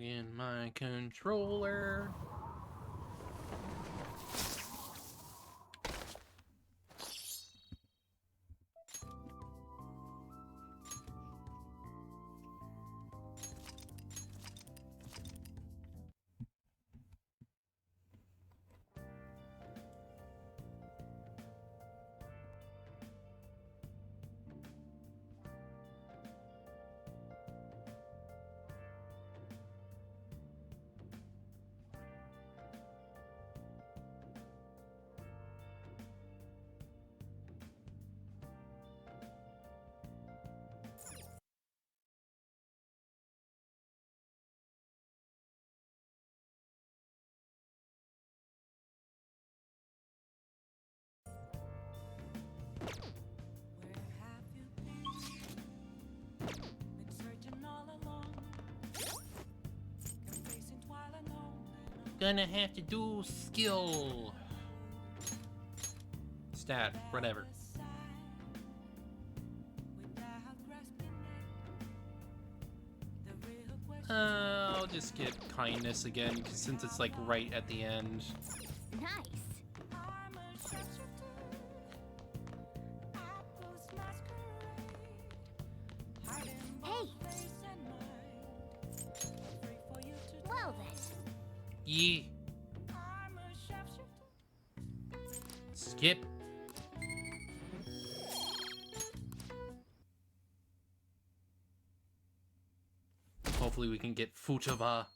Plug in my controller. Gonna have to do skill. Stat, whatever. I'll just get kindness again, since it's like right at the end. Nice. Hey. Well then. Yee. Skip. Hopefully we can get Futaba.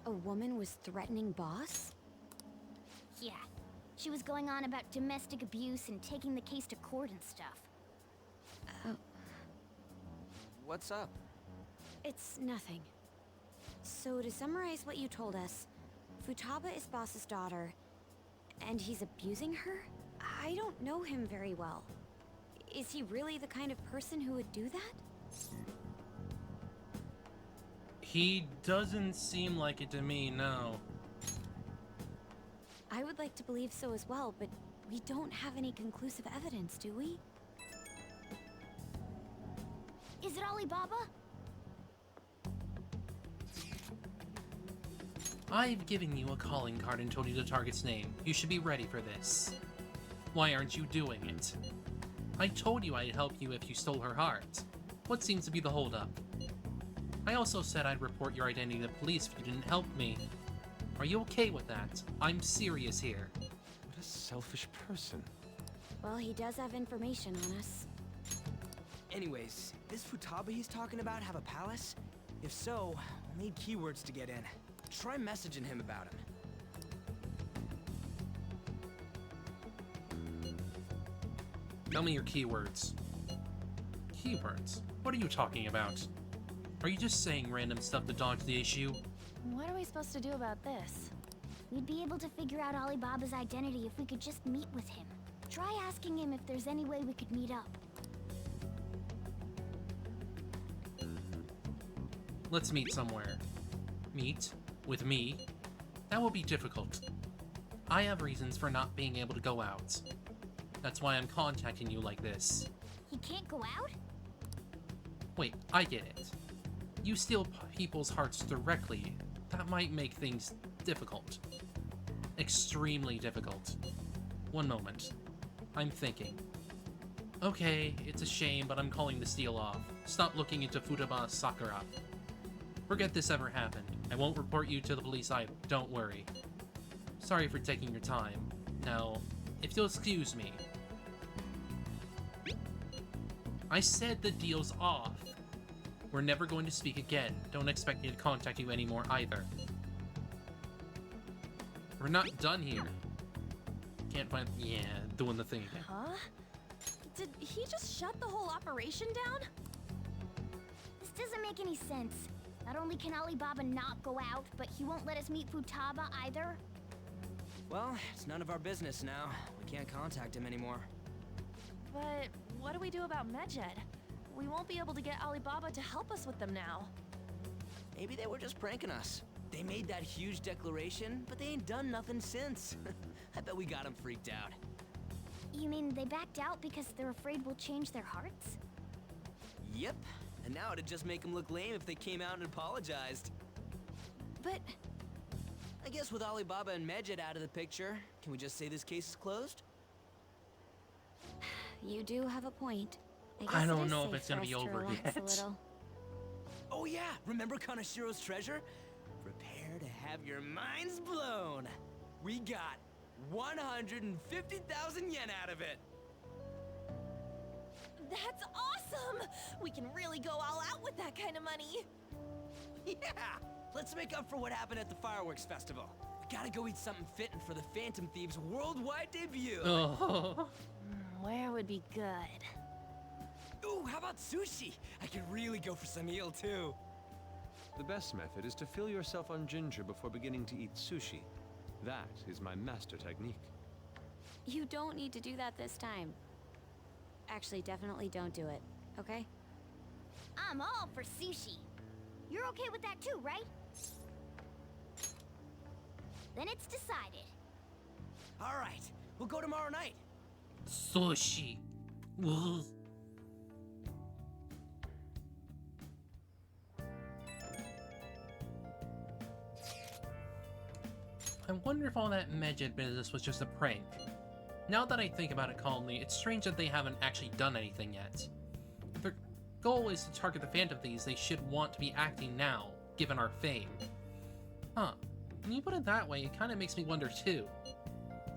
A woman was threatening Boss? Yeah. She was going on about domestic abuse and taking the case to court and stuff. What's up? It's nothing. So to summarize what you told us, Futaba is Boss's daughter, and he's abusing her? I don't know him very well. Is he really the kind of person who would do that? He doesn't seem like it to me, no. I would like to believe so as well, but we don't have any conclusive evidence, do we? Is it Alibaba? I've given you a calling card and told you the target's name. You should be ready for this. Why aren't you doing it? I told you I'd help you if you stole her heart. What seems to be the holdup? I also said I'd report your identity to the police if you didn't help me. Are you okay with that? I'm serious here. What a selfish person. Well, he does have information on us. Anyways, this Futaba he's talking about have a palace? If so, we'll need keywords to get in. Try messaging him about him. Tell me your keywords. Keywords? What are you talking about? Are you just saying random stuff to dodge the issue? What are we supposed to do about this? We'd be able to figure out Alibaba's identity if we could just meet with him. Try asking him if there's any way we could meet up. Let's meet somewhere. Meet? With me? That will be difficult. I have reasons for not being able to go out. That's why I'm contacting you like this. He can't go out? Wait, I get it. You steal people's hearts directly. That might make things difficult. Extremely difficult. One moment. I'm thinking. Okay, it's a shame, but I'm calling this deal off. Stop looking into Futaba Sakura. Forget this ever happened. I won't report you to the police either, don't worry. Sorry for taking your time. Now, if you'll excuse me. I said the deal's off. We're never going to speak again. Don't expect me to contact you anymore either. We're not done here. Can't find... Yeah, doing the thing again. Huh? Did he just shut the whole operation down? This doesn't make any sense. Not only can Alibaba not go out, but he won't let us meet Futaba either. Well, it's none of our business now. We can't contact him anymore. But what do we do about Medjed? We won't be able to get Alibaba to help us with them now. Maybe they were just pranking us. They made that huge declaration, but they ain't done nothing since. I bet we got them freaked out. You mean they backed out because they're afraid we'll change their hearts? Yep. And now it'd just make them look lame if they came out and apologized. But I guess with Alibaba and Medjed out of the picture, can we just say this case is closed? you do have a point. I guess don't it is know if safe it's gonna for be us to over relax yet. a little. Oh yeah, remember Kanashiro's treasure? Prepare to have your minds blown. We got 150,000 yen out of it. That's awesome! We can really go all out with that kind of money. Yeah, let's make up for what happened at the fireworks festival. We gotta go eat something fitting for the Phantom Thieves' worldwide debut. Oh. Where would be good? Ooh, how about sushi? I could really go for some eel too. The best method is to fill yourself on ginger before beginning to eat sushi. That is my master technique. You don't need to do that this time. Actually, definitely don't do it, okay? I'm all for sushi. You're okay with that too, right? Then it's decided. All right, we'll go tomorrow night. Sushi. Ugh. I wonder if all that Medjed business was just a prank. Now that I think about it calmly, it's strange that they haven't actually done anything yet. If their goal is to target the Phantom Thieves, they should want to be acting now, given our fame. Huh. When you put it that way, it kind of makes me wonder too.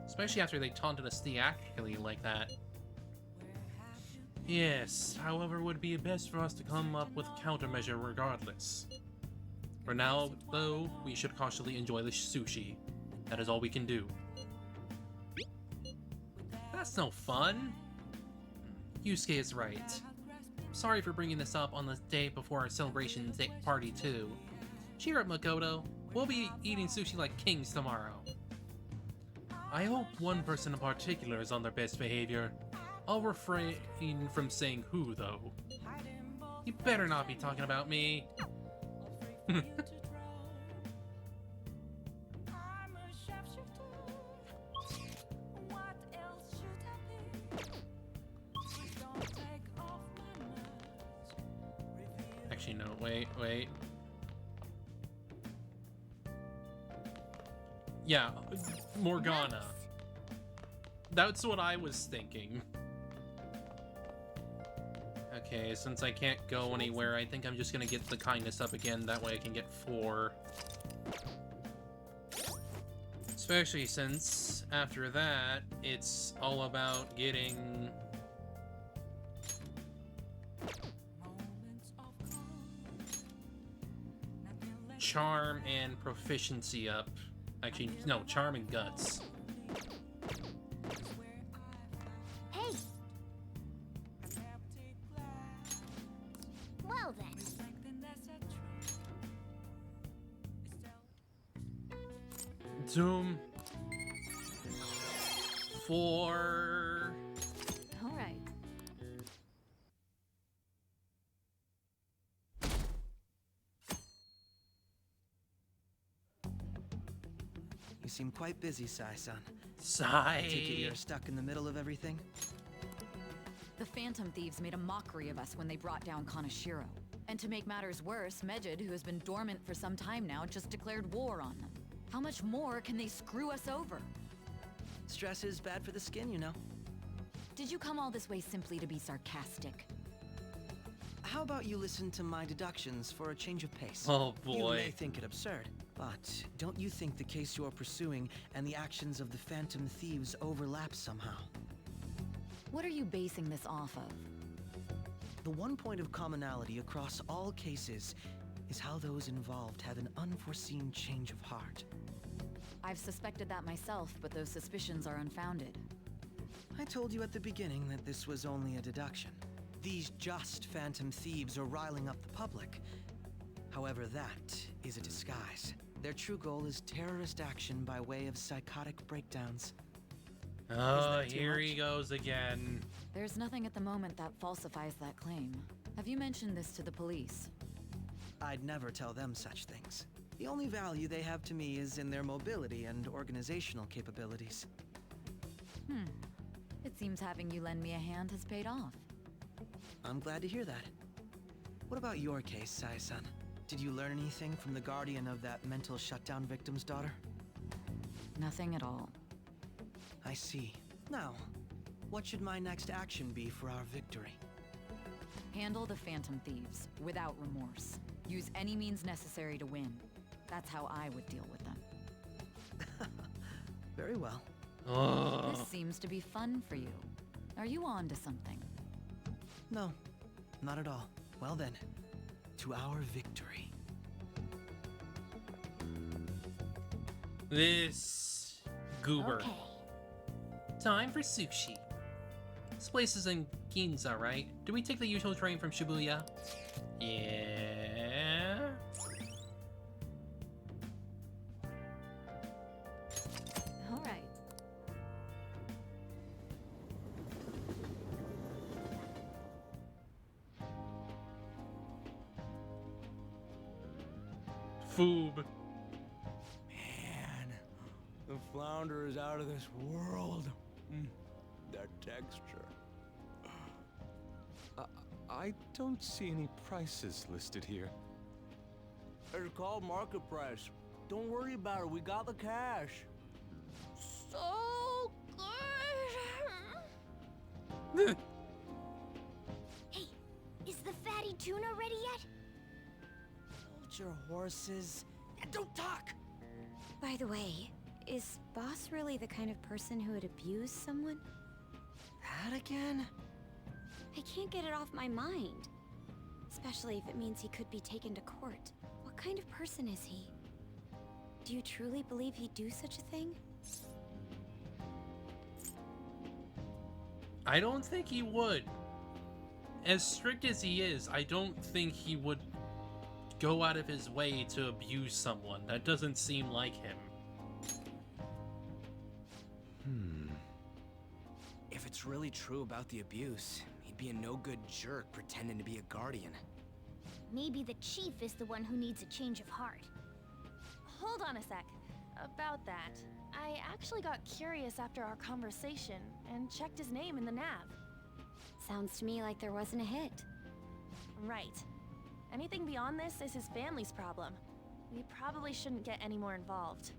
Especially after they taunted us theatrically like that. Yes, however, it would be best for us to come up with a countermeasure regardless. For now, though, we should cautiously enjoy the sushi. That is all we can do. That's no fun. Yusuke is right. Sorry for bringing this up on the day before our celebration party too. Cheer up, Makoto. We'll be eating sushi like kings tomorrow. I hope one person in particular is on their best behavior. I'll refrain from saying who, though. You better not be talking about me. Actually, no, wait. Yeah, Morgana. That's what I was thinking. Okay, since I can't go anywhere, I think I'm just gonna get the kindness up again. That way I can get 4. Especially since, after that, it's all about getting... charm and proficiency up. Actually, no, charm and guts. Hey! Well then. Zoom. 4. All right. You seem quite busy, Sai-san. Sigh. I take it you're stuck in the middle of everything? The Phantom Thieves made a mockery of us when they brought down Kanashiro. And to make matters worse, Medjed, who has been dormant for some time now, just declared war on them. How much more can they screw us over? Stress is bad for the skin, you know. Did you come all this way simply to be sarcastic? How about you listen to my deductions for a change of pace? Oh You boy. may think it absurd, but don't you think the case you're pursuing and the actions of the Phantom Thieves overlap somehow? What are you basing this off of? The one point of commonality across all cases is how those involved have an unforeseen change of heart. I've suspected that myself, but those suspicions are unfounded. I told you at the beginning that this was only a deduction. These just Phantom Thieves are riling up the public. However, that is a disguise. Their true goal is terrorist action by way of psychotic breakdowns. Oh, that too here much? he goes again. There's nothing at the moment that falsifies that claim. Have you mentioned this to the police? I'd never tell them such things. The only value they have to me is in their mobility and organizational capabilities. It seems having you lend me a hand has paid off. I'm glad to hear that. What about your case, Sai-san? Did you learn anything from the guardian of that mental shutdown victim's daughter? Nothing at all. I see. Now, what should my next action be for our victory? Handle the Phantom Thieves, without remorse. Use any means necessary to win. That's how I would deal with them. Very well. This seems to be fun for you. Are you on to something? No, not at all. Well then, to our victory. This goober. Okay. Time for sushi. This place is in Ginza, right? Do we take the usual train from Shibuya? Yeah. All right. Foob. Man, the flounder is out of this world. That texture. I don't see any prices listed here. It's called market price. Don't worry about it. We got the cash. So good. Hey, is the fatty tuna ready yet? Hold your horses and don't talk! By the way, is Boss really the kind of person who would abuse someone? That again? I can't get it off my mind. Especially if it means he could be taken to court. What kind of person is he? Do you truly believe he'd do such a thing? I don't think he would. As strict as he is, I don't think he would go out of his way to abuse someone. That doesn't seem like him. If it's really true about the abuse, he'd be a no-good jerk pretending to be a guardian. Maybe the chief is the one who needs a change of heart. Hold on a sec. About that, I actually got curious after our conversation and checked his name in the nav. Sounds to me like there wasn't a hit. Right. Anything beyond this is his family's problem. We probably shouldn't get any more involved.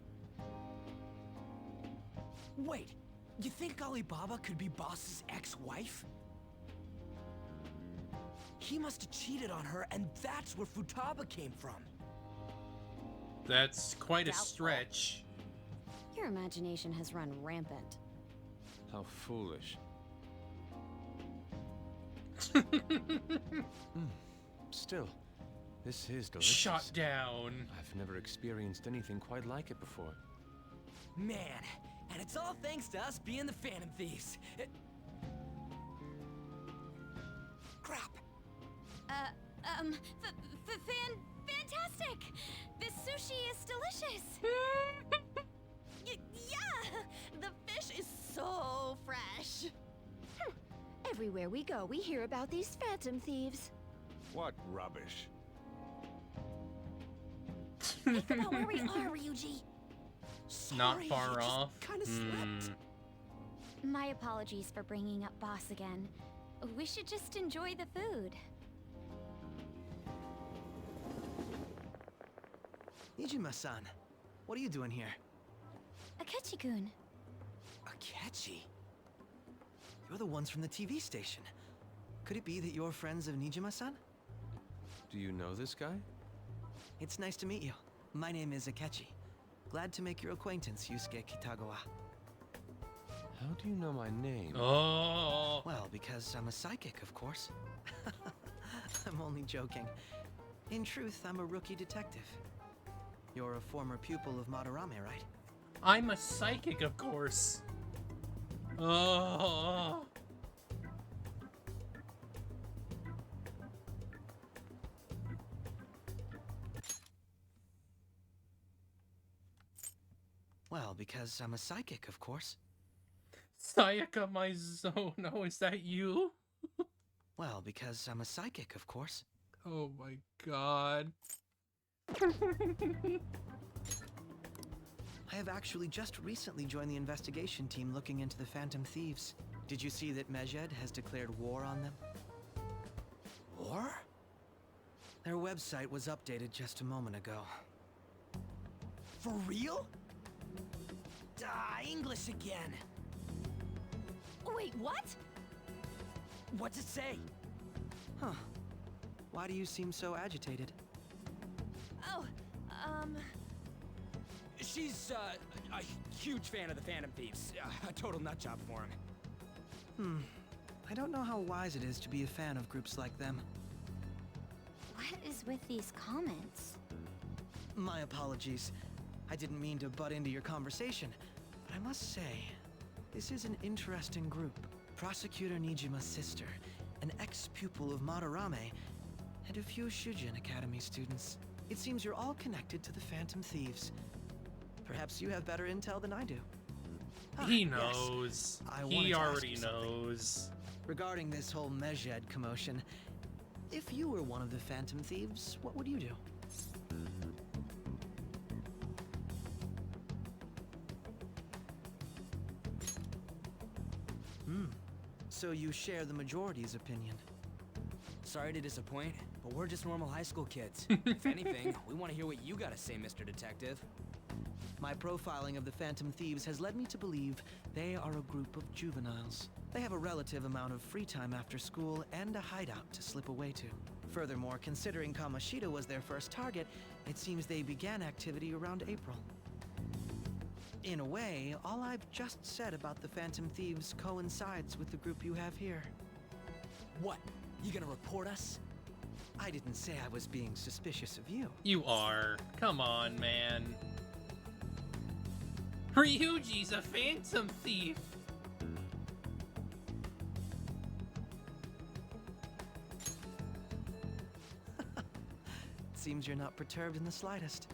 Wait, you think Alibaba could be Boss's ex-wife? He must have cheated on her, and that's where Futaba came from. That's quite a Doubtful. stretch. Your imagination has run rampant. How foolish. Still, this is delicious. Shut down. I've never experienced anything quite like it before. Man, and it's all thanks to us being the Phantom Thieves. Crap. Fantastic! This sushi is delicious! Yeah! The fish is so fresh! Everywhere we go, we hear about these phantom thieves. What rubbish. Think about where we are, Ryuji. Not Sorry, far I just off. Kinda slipped. My apologies for bringing up Boss again. We should just enjoy the food. Nijima-san, what are you doing here? Akechi-kun. Akechi? You're the ones from the TV station. Could it be that you're friends of Nijima-san? Do you know this guy? It's nice to meet you. My name is Akechi. Glad to make your acquaintance, Yusuke Kitagawa. How do you know my name? Oh. Well, because I'm a psychic, of course. I'm only joking. In truth, I'm a rookie detective. You're a former pupil of Madarame, right? I'm a psychic, of course. Oh. Well, because I'm a psychic, of course. Sayaka, my Zono, is that you? Well, because I'm a psychic, of course. Oh my god. I have actually just recently joined the investigation team looking into the Phantom Thieves. Did you see that Medjed has declared war on them? War? website was updated just a moment ago. For real? English again. Wait, what? What's it say? Huh. Why do you seem so agitated? Oh, She's a huge fan of the Phantom Thieves. A total nutjob for him. I don't know how wise it is to be a fan of groups like them. What is with these comments? My apologies. I didn't mean to butt into your conversation, but I must say, this is an interesting group. Prosecutor Nijima's sister, an ex-pupil of Madarame, and a few Shujin Academy students. It seems you're all connected to the Phantom Thieves. Perhaps you have better intel than I do. He Yes. knows. I wanted He to ask already you something. knows. Regarding this whole Mejed commotion, if you were one of the Phantom Thieves, what would you do? So you share the majority's opinion. Sorry to disappoint, but we're just normal high school kids. If anything, we want to hear what you got to say, Mr. Detective. My profiling of the Phantom Thieves has led me to believe they are a group of juveniles. They have a relative amount of free time after school and a hideout to slip away to. Furthermore, considering Kamoshida was their first target, it seems they began activity around April. In a way, all I've just said about the Phantom Thieves coincides with the group you have here. What? You gonna report us? I didn't say I was being suspicious of you. You are. Come on, man. Ryuji's a phantom thief. Seems you're not perturbed in the slightest.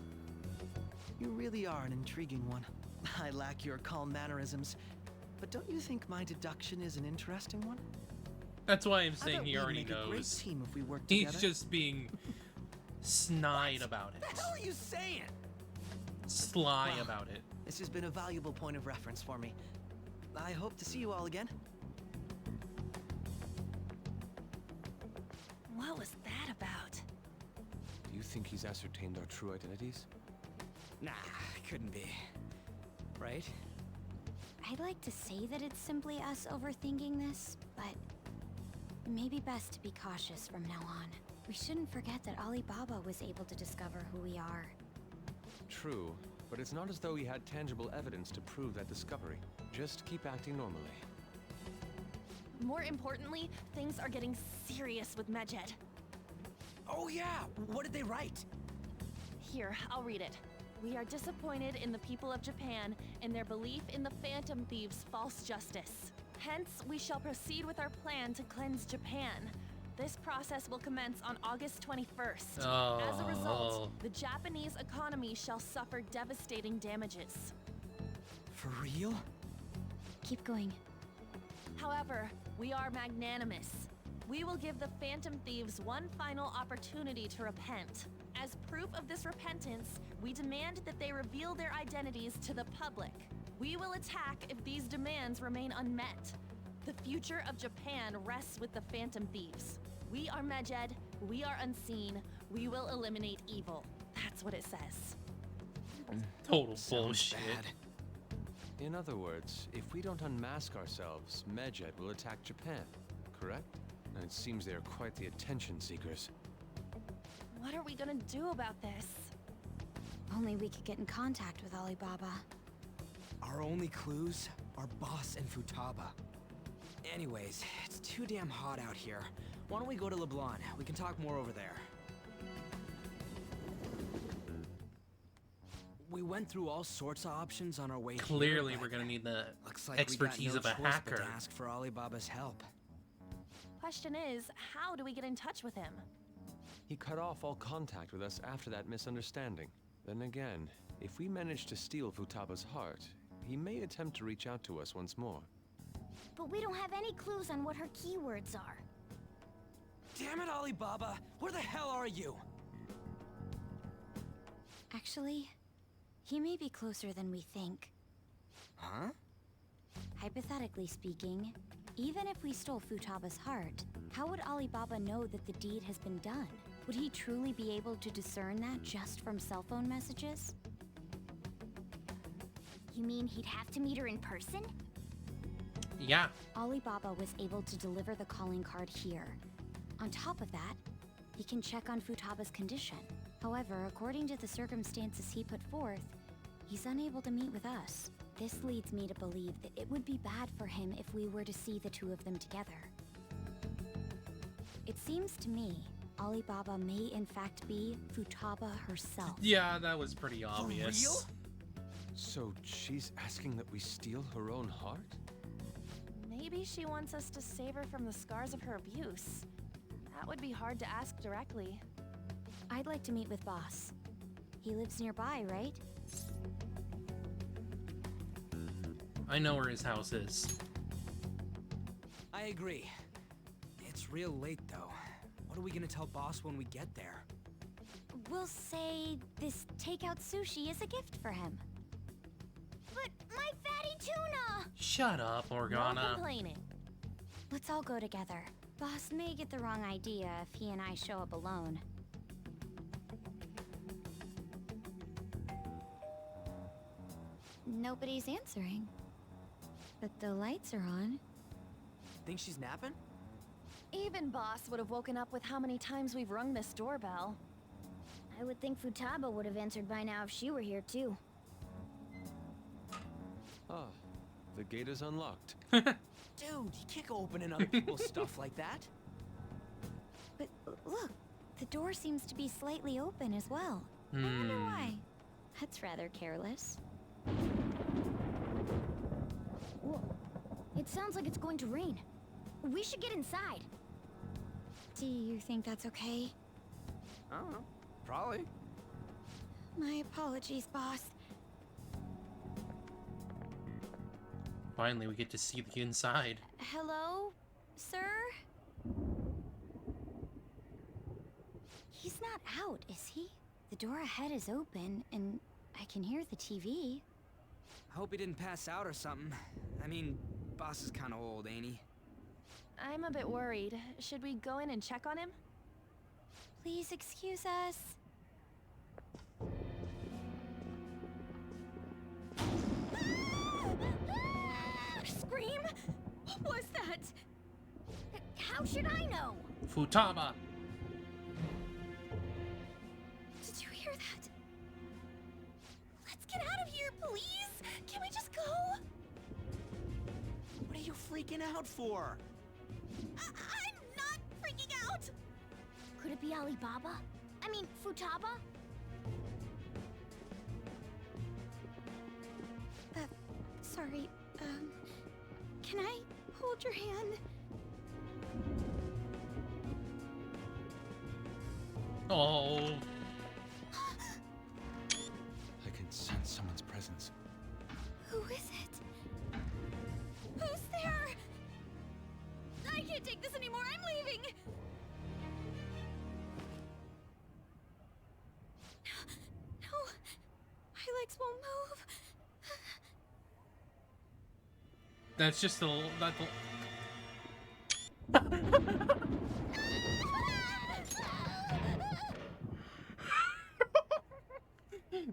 You really are an intriguing one. I lack your calm mannerisms, but don't you think my deduction is an interesting one? That's why I'm I saying bet he we'd already make a great knows. team if we worked He's together. just being snide about What it. the hell are you saying? Sly Well, about it. This has been a valuable point of reference for me. I hope to see you all again. What was that about? Do you think he's ascertained our true identities? Nah, couldn't be. Right? I'd like to say that it's simply us overthinking this, but maybe best to be cautious from now on. We shouldn't forget that Alibaba was able to discover who we are. True, but it's not as though he had tangible evidence to prove that discovery. Just keep acting normally. More importantly, things are getting serious with Mejed. Oh yeah, what did they write? Here, I'll read it. We are disappointed in the people of Japan and their belief in the Phantom Thieves' false justice. Hence, we shall proceed with our plan to cleanse Japan. This process will commence on August 21st. As a Oh. result, the Japanese economy shall suffer devastating damages. For real? Keep going. However, we are magnanimous. We will give the Phantom Thieves one final opportunity to repent. As proof of this repentance, we demand that they reveal their identities to the public. We will attack if these demands remain unmet. The future of Japan rests with the Phantom Thieves. We are Mejed, we are unseen, we will eliminate evil. That's what it says. Total Sounds bullshit. bad. In other words, if we don't unmask ourselves, Mejed will attack Japan, correct? And it seems they are quite the attention seekers. What are we gonna do about this? Only we could get in contact with Alibaba. Our only clues are Boss and Futaba. Anyways, it's too damn hot out here. Why don't we go to Leblon? We can talk more over there. We went through all sorts of options on our way here, Clearly, but we're gonna need the looks like expertise we of got a no choice but hacker. to ask for Alibaba's help. Question is, how do we get in touch with him? He cut off all contact with us after that misunderstanding. Then again, if we manage to steal Futaba's heart, he may attempt to reach out to us once more. But we don't have any clues on what her keywords are. Damn it, Alibaba! Where the hell are you? Actually, he may be closer than we think. Huh? Hypothetically speaking, even if we stole Futaba's heart, how would Alibaba know that the deed has been done? Would he truly be able to discern that just from cell phone messages? You mean he'd have to meet her in person? Yeah. Alibaba was able to deliver the calling card here. On top of that, he can check on Futaba's condition. However, according to the circumstances he put forth, he's unable to meet with us. This leads me to believe that it would be bad for him if we were to see the two of them together. It seems to me Alibaba may in fact be Futaba herself. Yeah, that was pretty obvious. For real? So she's asking that we steal her own heart? Maybe she wants us to save her from the scars of her abuse. That would be hard to ask directly. I'd like to meet with Boss. He lives nearby, right? I know where his house is. I agree. It's real late, though. What are we gonna tell Boss when we get there? We'll say this takeout sushi is a gift for him. But my fatty tuna! Shut up, No Morgana. complaining. Let's all go together. Boss may get the wrong idea if he and I show up alone. Nobody's answering. But the lights are on. Think she's napping? Even Boss would have woken up with how many times we've rung this doorbell. I would think Futaba would have answered by now if she were here too. Ah, the gate is unlocked. Dude, you can't go opening other people's stuff like that. But look, the door seems to be slightly open as well. I wonder why. That's rather careless. Whoa. It sounds like it's going to rain. We should get inside. Do you think that's okay? I don't know. Probably. My apologies, boss. Finally, we get to see the inside. Hello, sir? He's not out, is he? The door ahead is open, and I can hear the TV. I hope he didn't pass out or something. I mean, Boss is kind of old, ain't he? I'm a bit worried. Should we go in and check on him? Please excuse us. Scream? What was that? How should I know? Futaba! Did you hear that? Let's get out of here, please. Can we just go? What are you freaking out for? I'm not freaking out. Could it be Alibaba? I mean, Futaba? Sorry, can I hold your hand? Oh. I can sense someone's presence. Who is it? Who's there? I can't take this anymore. I'm leaving. No, my legs won't move. That's just a... That,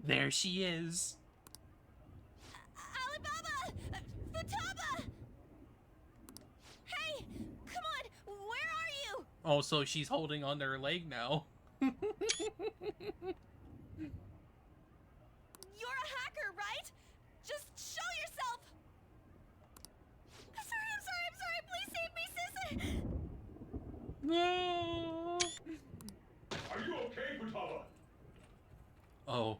there she is. Alibaba! Futaba! Hey, come on. Where are you? Oh, so she's holding onto her leg now. You're a hacker, right? Just show yourself. I'm sorry. Please save me, sis. No. Are you okay, Futaba? Oh.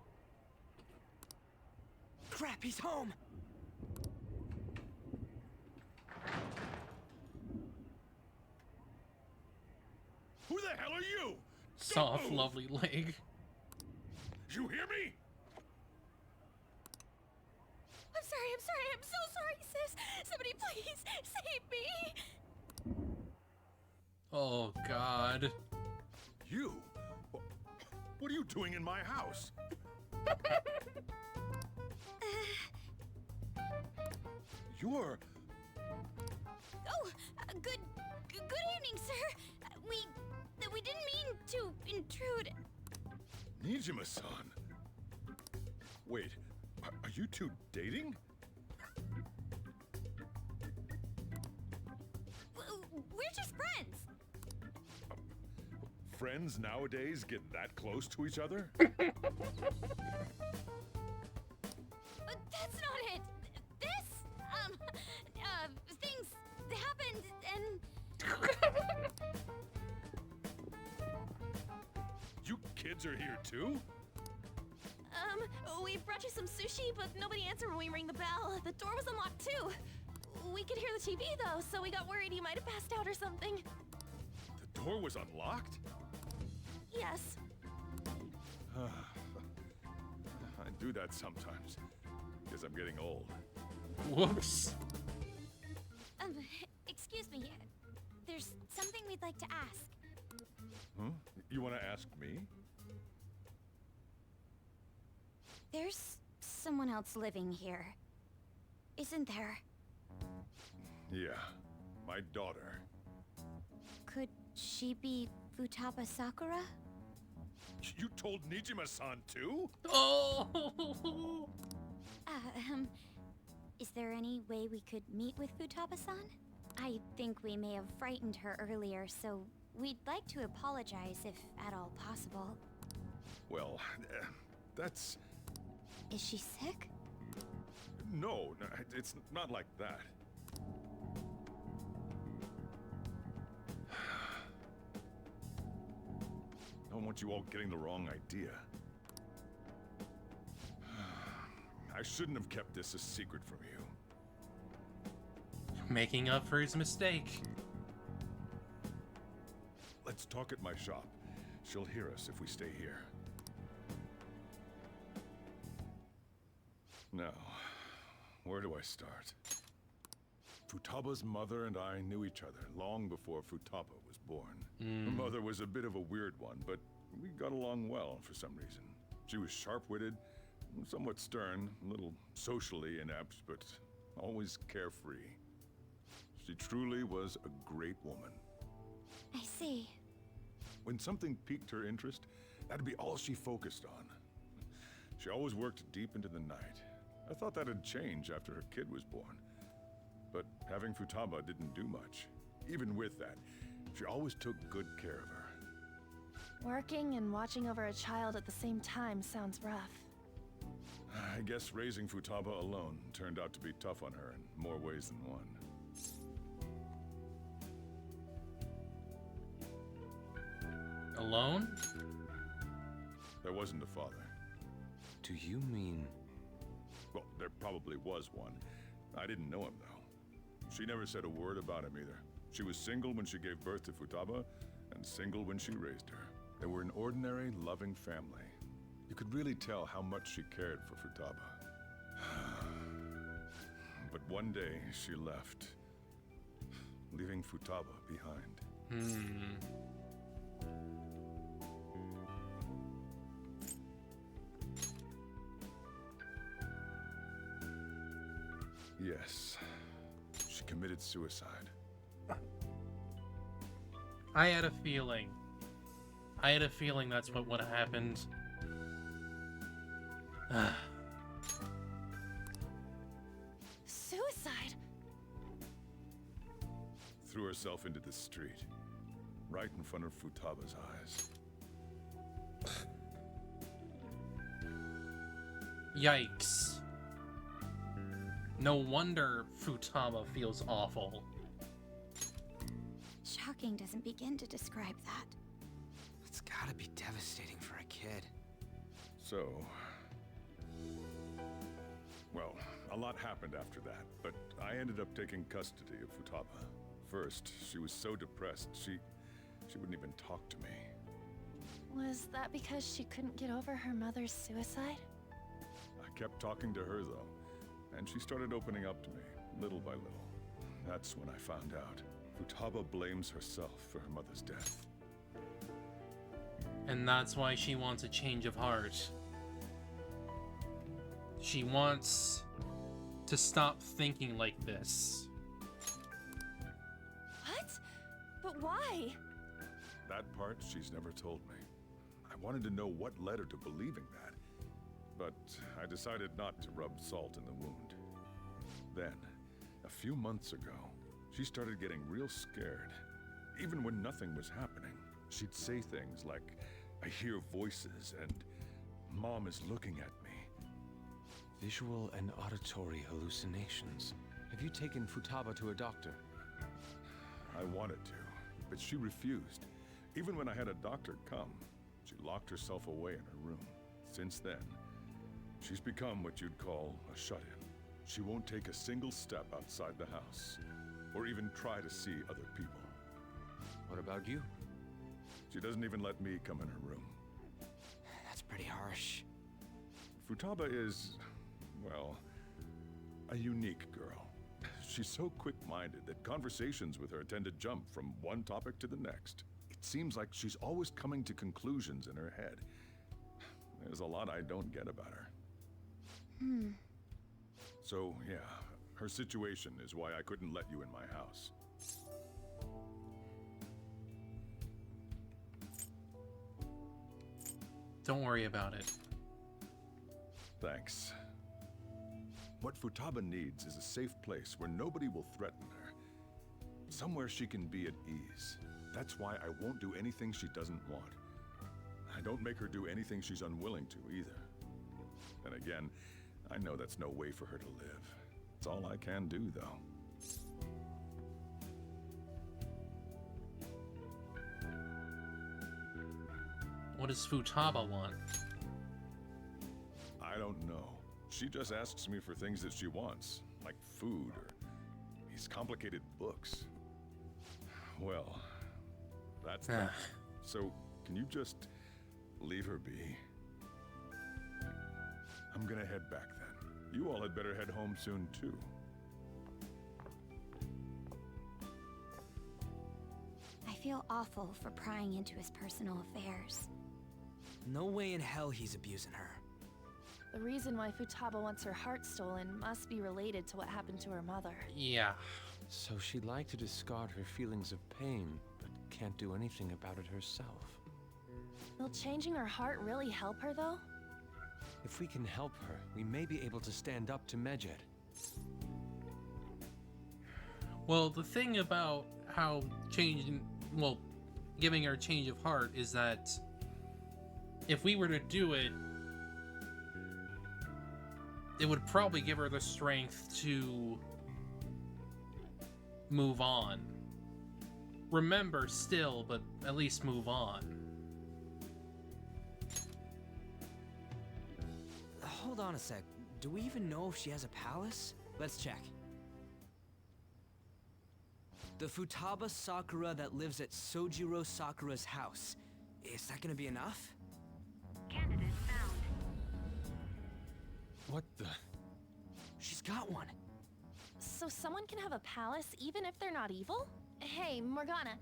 Crap, he's home! Who the hell are you? Soft, Don't move. lovely leg. You hear me? I'm sorry. I'm so sorry, sis. Somebody please save me. Oh, God. You? What are you doing in my house? You're... Oh, good evening, sir. We didn't mean to intrude. Nijima-san. Wait, are you two dating? We're just friends. Friends nowadays get that close to each other? That's not it. This, things happened and... You kids are here too? We brought you some sushi, but nobody answered when we rang the bell. The door was unlocked too. We could hear the TV though, so we got worried you might have passed out or something. The door was unlocked? Yes. I do that sometimes. Because I'm getting old. Whoops. Excuse me. There's something we'd like to ask. Huh? You want to ask me? There's someone else living here, isn't there? Yeah, my daughter. Could she be Futaba Sakura? You told Nijima-san too? Oh! Is there any way we could meet with Futaba-san? I think we may have frightened her earlier, so we'd like to apologize if at all possible. Well, that's... Is she sick? No, it's not like that. I don't want you all getting the wrong idea. I shouldn't have kept this a secret from you. Making up for his mistake. Let's talk at my shop. She'll hear us if we stay here. Now, where do I start? Futaba's mother and I knew each other long before Futaba was born. Her mother was a bit of a weird one, but we got along well for some reason. She was sharp-witted, somewhat stern, a little socially inept, but always carefree. She truly was a great woman. I see. When something piqued her interest, that'd be all she focused on. She always worked deep into the night. I thought that'd change after her kid was born. But having Futaba didn't do much. Even with that, she always took good care of her. Working and watching over a child at the same time sounds rough. I guess raising Futaba alone turned out to be tough on her in more ways than one. Alone? There wasn't a father. Do you mean... Well, there probably was one. I didn't know him, though. She never said a word about him either. She was single when she gave birth to Futaba, and single when she raised her. They were an ordinary, loving family. You could really tell how much she cared for Futaba. But one day, she left, leaving Futaba behind. Yes, she committed suicide. I had a feeling. I had a feeling that's what would have happened. Suicide? Threw herself into the street, right in front of Futaba's eyes. Yikes. No wonder Futaba feels awful. Shocking doesn't begin to describe that. It's gotta be devastating for a kid. So... Well, a lot happened after that, but I ended up taking custody of Futaba. First, she was so depressed, she wouldn't even talk to me. Was that because she couldn't get over her mother's suicide? I kept talking to her, though, and she started opening up to me, little by little. That's when I found out. Futaba blames herself for her mother's death. And that's why she wants a change of heart. She wants to stop thinking like this. What? But why? That part she's never told me. I wanted to know what led her to believing that, but I decided not to rub salt in the wound. Then, a few months ago, she started getting real scared. Even when nothing was happening, she'd say things like, "I hear voices," and "Mom is looking at me." Visual and auditory hallucinations. Have you taken Futaba to a doctor? I wanted to, but she refused. Even when I had a doctor come, she locked herself away in her room. Since then, she's become what you'd call a shut-in. She won't take a single step outside the house, or even try to see other people. What about you? She doesn't even let me come in her room. That's pretty harsh. Futaba is, well, a unique girl. She's so quick-minded that conversations with her tend to jump from one topic to the next. It seems like she's always coming to conclusions in her head. There's a lot I don't get about her. So, yeah, her situation is why I couldn't let you in my house. Don't worry about it. Thanks. What Futaba needs is a safe place where nobody will threaten her. Somewhere she can be at ease. That's why I won't do anything she doesn't want. I don't make her do anything she's unwilling to, either. And again, I know that's no way for her to live. It's all I can do, though. What does Futaba want? I don't know. She just asks me for things that she wants, like food or these complicated books. Well, that's that. So, can you just leave her be? I'm gonna head back then. You all had better head home soon, too. I feel awful for prying into his personal affairs. No way in hell he's abusing her. The reason why Futaba wants her heart stolen must be related to what happened to her mother. Yeah. So she'd like to discard her feelings of pain, but can't do anything about it herself. Will changing her heart really help her, though? If we can help her, we may be able to stand up to Medjed. Well, the thing about how giving her a change of heart is that if we were to do it, it would probably give her the strength to move on. Remember still, but at least move on. Hold on a sec. Do we even know if she has a palace? Let's check. The Futaba Sakura that lives at Sojiro Sakura's house. Is that gonna be enough? Candidate found. What the? She's got one. So someone can have a palace even if they're not evil? Hey, Morgana.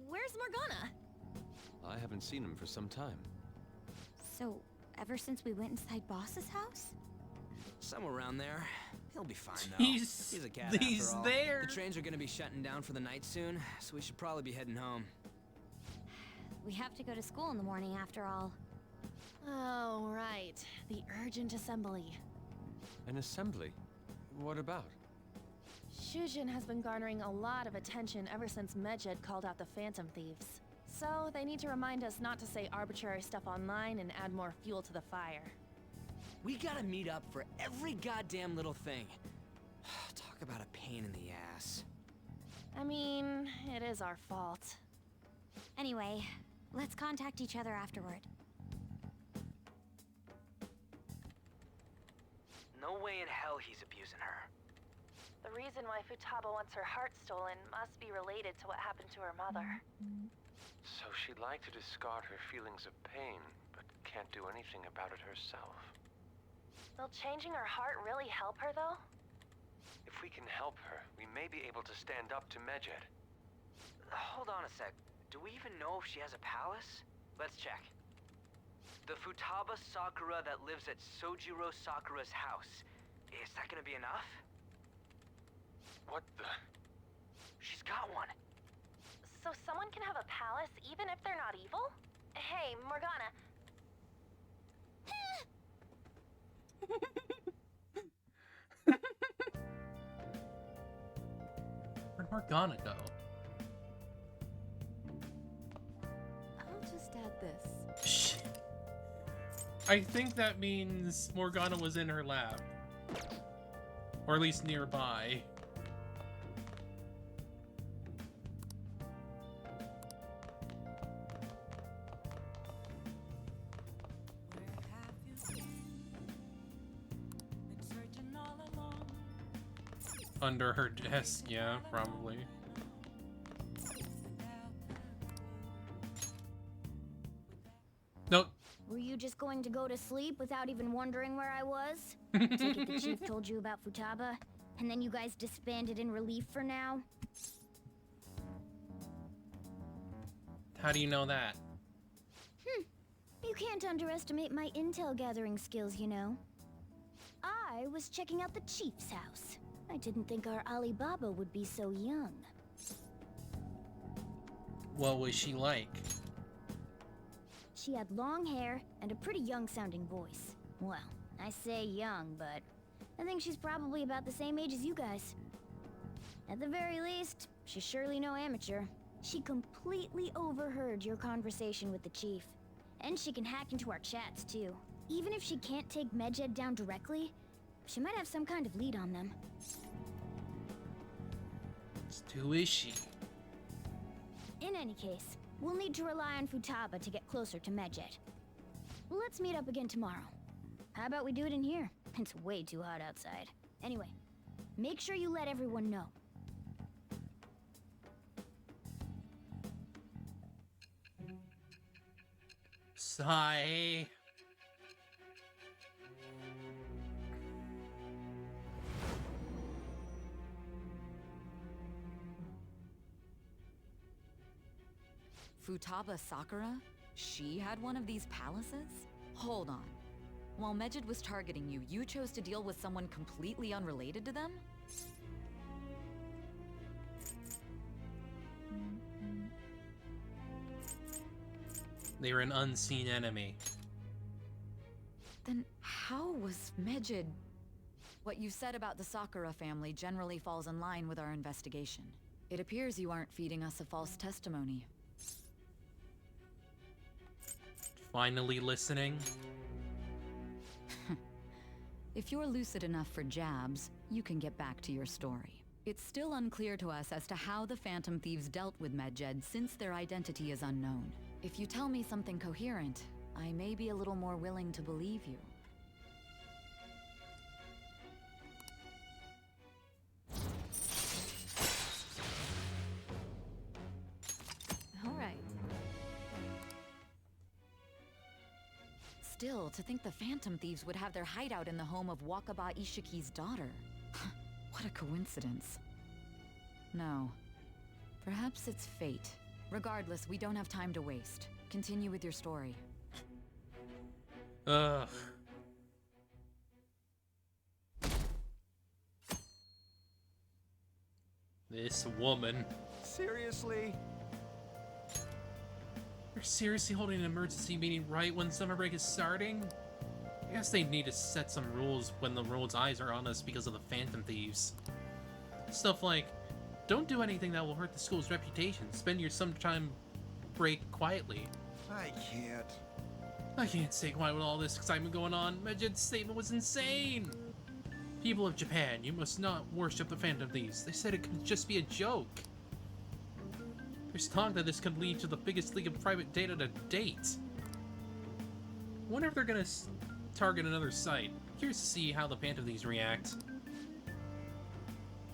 Where's Morgana? I haven't seen him for some time. So, ever since we went inside Boss's house? Somewhere around there. He'll be fine though. He's a cat he's after all. there. The trains are gonna be shutting down for the night soon, so we should probably be heading home. We have to go to school in the morning after all. Oh, right. The urgent assembly. An assembly? What about? Shujin has been garnering a lot of attention ever since Medjed called out the Phantom Thieves. So they need to remind us not to say arbitrary stuff online and add more fuel to the fire. We gotta meet up for every goddamn little thing. Talk about a pain in the ass. I mean, it is our fault. Anyway, let's contact each other afterward. No way in hell he's abusing her. The reason why Futaba wants her heart stolen must be related to what happened to her mother. So she'd like to discard her feelings of pain, but can't do anything about it herself. Will changing her heart really help her, though? If we can help her, we may be able to stand up to Medjed. Hold on a sec. Do we even know if she has a palace? Let's check. The Futaba Sakura that lives at Sojiro Sakura's house. Is that gonna be enough? What the? She's got one. So someone can have a palace even if they're not evil? Hey, Morgana. Where'd Morgana go? I'll just add this. Shh. I think that means Morgana was in her lab. Or at least nearby. Under her desk, yeah, probably. Nope. Were you just going to go to sleep without even wondering where I was? Take it the chief told you about Futaba, and then you guys disbanded in relief for now? How do you know that? You can't underestimate my intel gathering skills, you know. I was checking out the chief's house. I didn't think our Alibaba would be so young. What was she like? She had long hair and a pretty young-sounding voice. Well, I say young, but I think she's probably about the same age as you guys. At the very least, she's surely no amateur. She completely overheard your conversation with the chief. And she can hack into our chats, too. Even if she can't take Medjed down directly, she might have some kind of lead on them. Who is she? In any case, we'll need to rely on Futaba to get closer to Medjed. Let's meet up again tomorrow. How about we do it in here? It's way too hot outside. Anyway, make sure you let everyone know. Sigh. Futaba Sakura? She had one of these palaces? Hold on. While Medjed was targeting you, you chose to deal with someone completely unrelated to them? They were an unseen enemy. Then how was Medjed... What you said about the Sakura family generally falls in line with our investigation. It appears you aren't feeding us a false testimony. Finally listening. If you're lucid enough for jabs, you can get back to your story. It's still unclear to us as to how the Phantom Thieves dealt with Medjed since their identity is unknown. If you tell me something coherent, I may be a little more willing to believe you. All right. Still, to think the Phantom Thieves would have their hideout in the home of Wakaba Ishiki's daughter. What a coincidence. No. Perhaps it's fate. Regardless, we don't have time to waste. Continue with your story. Ugh. This woman. Seriously? They're seriously holding an emergency meeting right when summer break is starting? I guess they need to set some rules when the world's eyes are on us because of the Phantom Thieves. Stuff like, don't do anything that will hurt the school's reputation. Spend your summertime break quietly. I can't stay quiet with all this excitement going on. Medjed's statement was insane! People of Japan, you must not worship the Phantom Thieves. They said it could just be a joke. There's talk that this could lead to the biggest leak of private data to date. I wonder if they're gonna target another site. Curious to see how the Phantom Thieves react.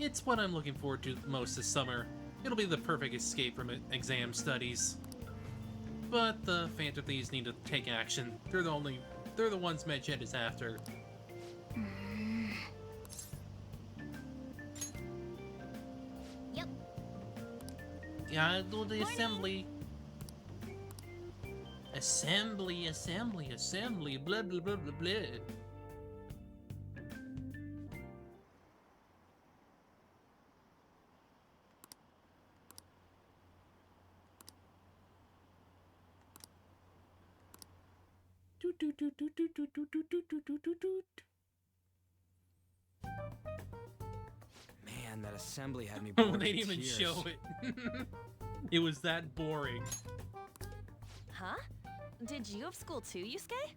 It's what I'm looking forward to most this summer. It'll be the perfect escape from exam studies. But the Phantom Thieves need to take action. They're the ones Medjed is after. Yep. Gotta go to the assembly. Assembly, blah blah blah blah blah. Man, that assembly had me They bored to didn't even tears. show it. It was that boring. Huh? Did you have school too, Yusuke?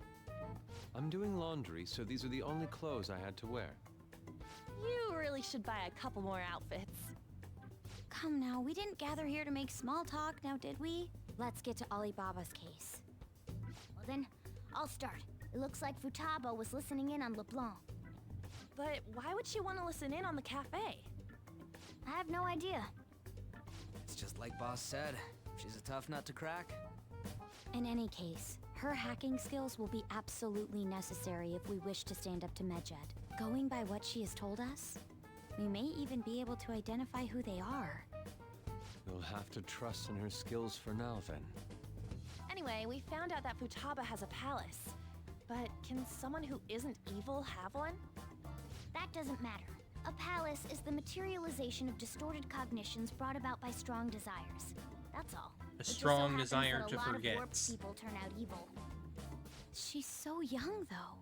I'm doing laundry, so these are the only clothes I had to wear. You really should buy a couple more outfits. Come now, we didn't gather here to make small talk, now did we? Let's get to Alibaba's case. Well then, I'll start. It looks like Futaba was listening in on LeBlanc. But why would she want to listen in on the cafe? I have no idea. It's just like Boss said. She's a tough nut to crack. In any case, her hacking skills will be absolutely necessary if we wish to stand up to Medjed. Going by what she has told us, we may even be able to identify who they are. You'll have to trust in her skills for now, then. Anyway, we found out that Futaba has a palace. But can someone who isn't evil have one? That doesn't matter. A palace is the materialization of distorted cognitions brought about by strong desires. That's all. A It just so strong happens desire that to a lot forget. of warped people turn out evil. She's so young, though.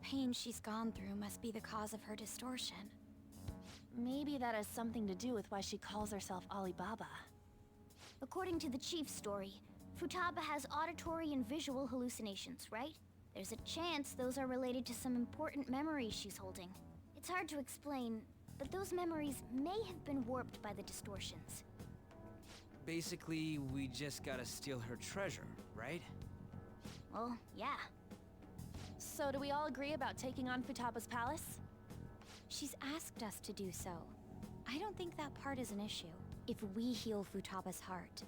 Pain she's gone through must be the cause of her distortion. Maybe that has something to do with why she calls herself Alibaba. According to the chief's story, Futaba has auditory and visual hallucinations, right? There's a chance those are related to some important memories she's holding. It's hard to explain, but those memories may have been warped by the distortions. Basically, we just gotta steal her treasure, right? Well, yeah. So do we all agree about taking on Futaba's palace? She's asked us to do so. I don't think that part is an issue. If we heal Futaba's heart,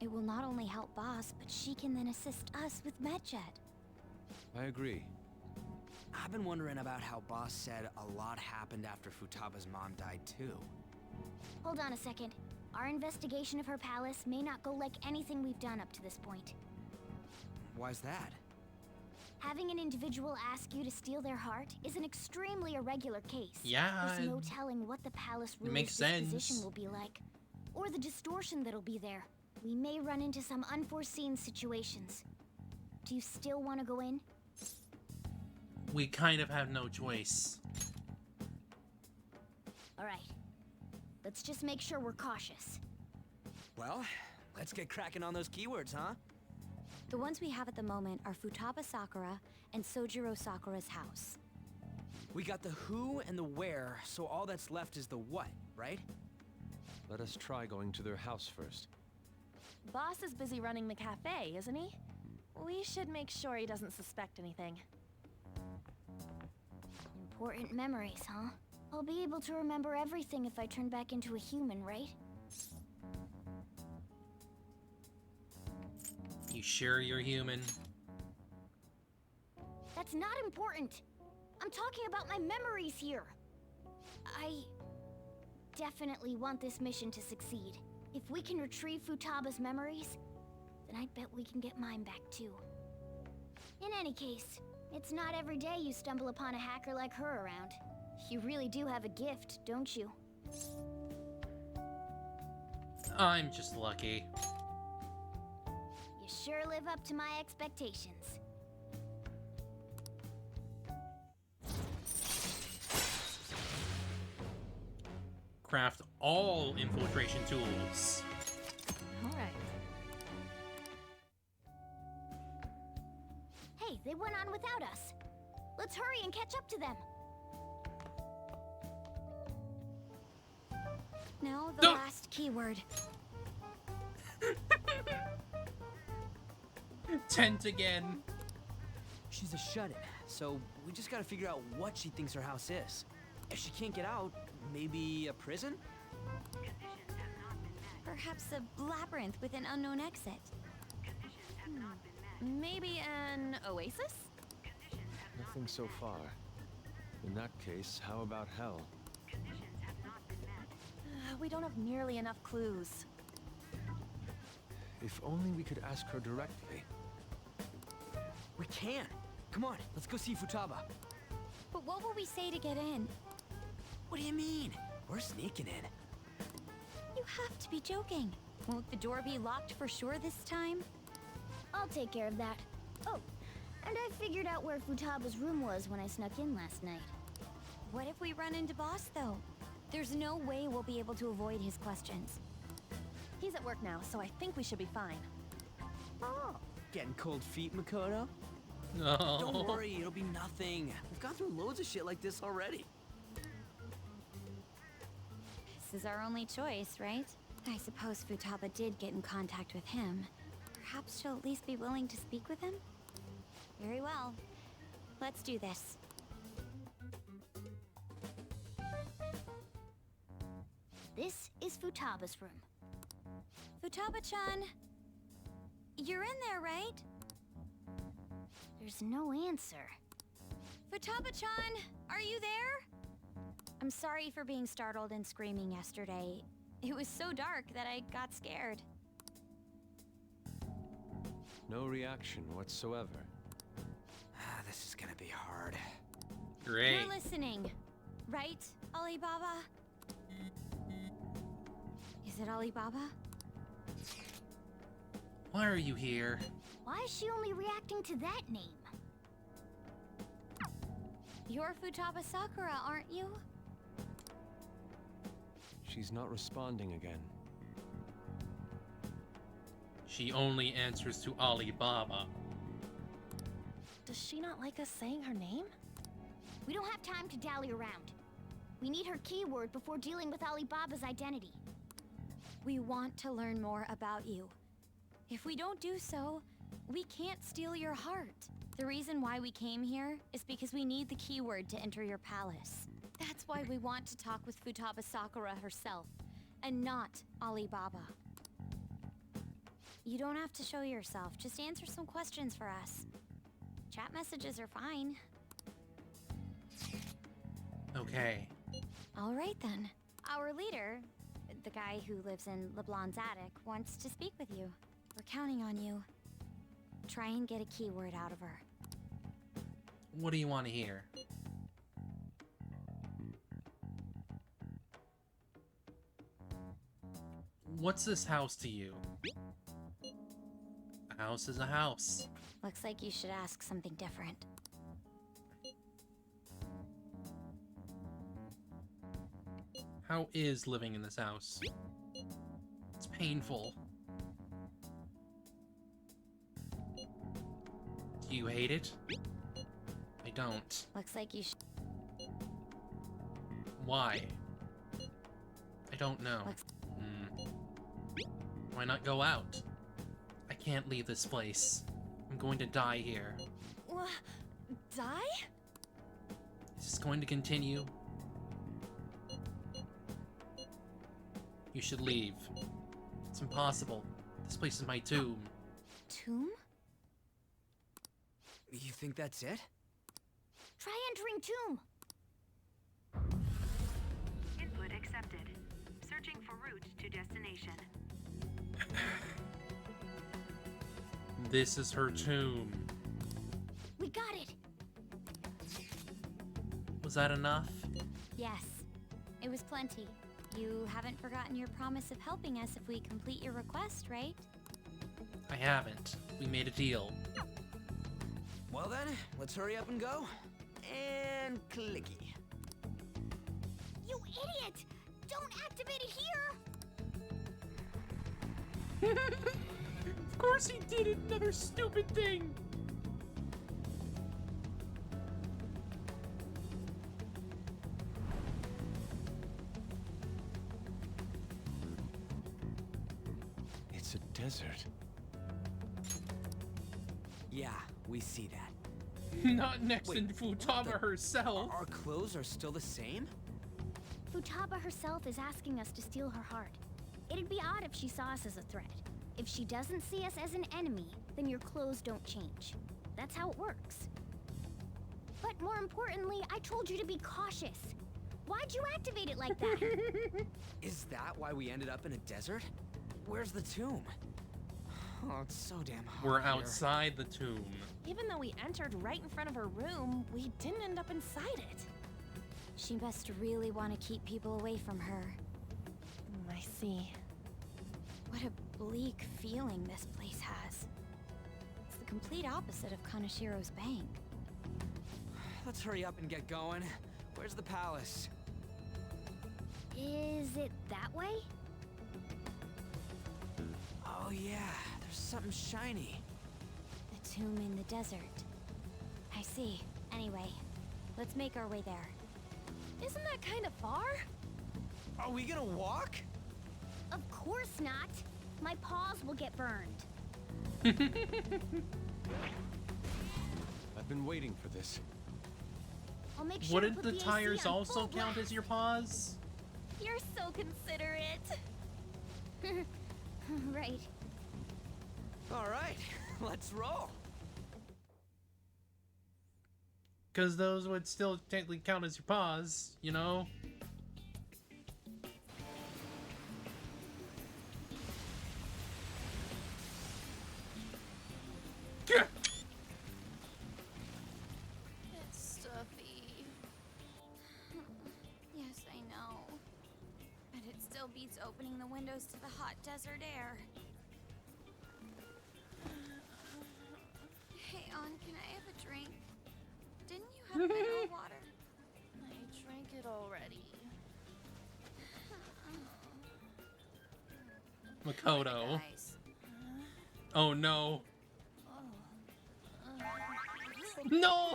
it will not only help Boss, but she can then assist us with Medjed. I agree. I've been wondering about how Boss said a lot happened after Futaba's mom died too. Hold on a second. Our investigation of her palace may not go like anything we've done up to this point. Why's that? Having an individual ask you to steal their heart is an extremely irregular case. Yeah, There's no telling what the palace ruler's makes disposition sense. will be like, or the distortion that'll be there. We may run into some unforeseen situations. Do you still want to go in? we kind of have no choice. All right. Let's just make sure we're cautious. Well, let's get cracking on those keywords, huh? The ones we have at the moment are Futaba Sakura and Sojiro Sakura's house. We got the who and the where, so all that's left is the what, right? Let us try going to their house first. Boss is busy running the cafe, isn't he? We should make sure he doesn't suspect anything. Important memories, huh? I'll be able to remember everything if I turn back into a human, right? You sure you're human? That's not important. I'm talking about my memories here. I definitely want this mission to succeed. If we can retrieve Futaba's memories, then I bet we can get mine back too. In any case, it's not every day you stumble upon a hacker like her around. You really do have a gift, don't you? I'm just lucky. You sure live up to my expectations. Craft all infiltration tools. All right. Hey, they went on without us. Let's hurry and catch up to them. Now the No. last keyword. Tent again. She's a shut-in, so we just gotta figure out what she thinks her house is. If she can't get out, maybe a prison? Perhaps a labyrinth with an unknown exit. Maybe an oasis? Nothing so far. In that case, how about hell? We don't have nearly enough clues. If only we could ask her directly. We can! Come on, let's go see Futaba. But what will we say to get in? What do you mean? We're sneaking in. You have to be joking. Won't the door be locked for sure this time? I'll take care of that. Oh, And I figured out where Futaba's room was when I snuck in last night. What if we run into Boss, though? There's no way we'll be able to avoid his questions. He's at work now, so I think we should be fine. Oh, getting cold feet, Makoto? No. Don't worry, it'll be nothing. We've gone through loads of shit like this already. This is our only choice, right? I suppose Futaba did get in contact with him. Perhaps she'll at least be willing to speak with him? Very well. Let's do this. This is Futaba's room. Futaba-chan! You're in there, right? There's no answer. Futaba-chan! Are you there? I'm sorry for being startled and screaming yesterday. It was so dark that I got scared. No reaction whatsoever. This is gonna be hard. Great. You're listening, right, Alibaba? Is it Alibaba? Why are you here? Why is she only reacting to that name? You're Futaba Sakura, aren't you? She's not responding again. She only answers to Alibaba. Does she not like us saying her name? We don't have time to dally around. We need her keyword before dealing with Alibaba's identity. We want to learn more about you. If we don't do so, we can't steal your heart. The reason why we came here is because we need the keyword to enter your palace. That's why we want to talk with Futaba Sakura herself, and not Alibaba. You don't have to show yourself, just answer some questions for us. Chat messages are fine. Okay. All right then. Our leader, the guy who lives in LeBlanc's attic, wants to speak with you. We're counting on you. Try and get a keyword out of her. What do you want to hear? What's this house to you? A house is a house. Looks like you should ask something different. How is living in this house? It's painful. Do you hate it? I don't. Looks like you should. Why? I don't know. Looks. Why not go out? I can't leave this place. I'm going to die here. Die? Is this going to continue? You should leave. It's impossible. This place is my tomb. Tomb? You think that's it? Try entering tomb. Input accepted. Searching for route to destination. This is her tomb. We got it. Was that enough? Yes. It was plenty. You haven't forgotten your promise of helping us if we complete your request, right? I haven't. We made a deal. Well then, let's hurry up and go. And clicky. You idiot! Don't activate it here! Of course he did it! Another stupid thing! It's a desert. Yeah, we see that. Not next Wait, to what Futaba the- herself. Our clothes are still the same? Futaba herself is asking us to steal her heart. It'd be odd if she saw us as a threat. If she doesn't see us as an enemy, then your clothes don't change. That's how it works. But more importantly, I told you to be cautious. Why'd you activate it like that? Is that why we ended up in a desert? Where's the tomb? Oh, it's so damn hot We're here. outside the tomb. Even though we entered right in front of her room, we didn't end up inside it. She must really want to keep people away from her. I see. What a bleak feeling this place has. It's the complete opposite of Kanashiro's bank. Let's hurry up and get going. Where's the palace? Is it that way? Oh yeah, there's something shiny. The tomb in the desert. I see. Anyway, let's make our way there. Isn't that kind of far? Are we gonna walk? Of course not. My paws will get burned. I've been waiting for this. I'll make sure Wouldn't to the put AC tires on also full count as your paws? You're so considerate. Right. All right, let's roll. Because those would still technically count as your paws, you know? Gah! It's stuffy. Yes, I know. But it still beats opening the windows to the hot desert air. Hey, Ann, can I have a drink? Didn't you have mineral water? I drank it already. Makoto. Guys. Oh no. No!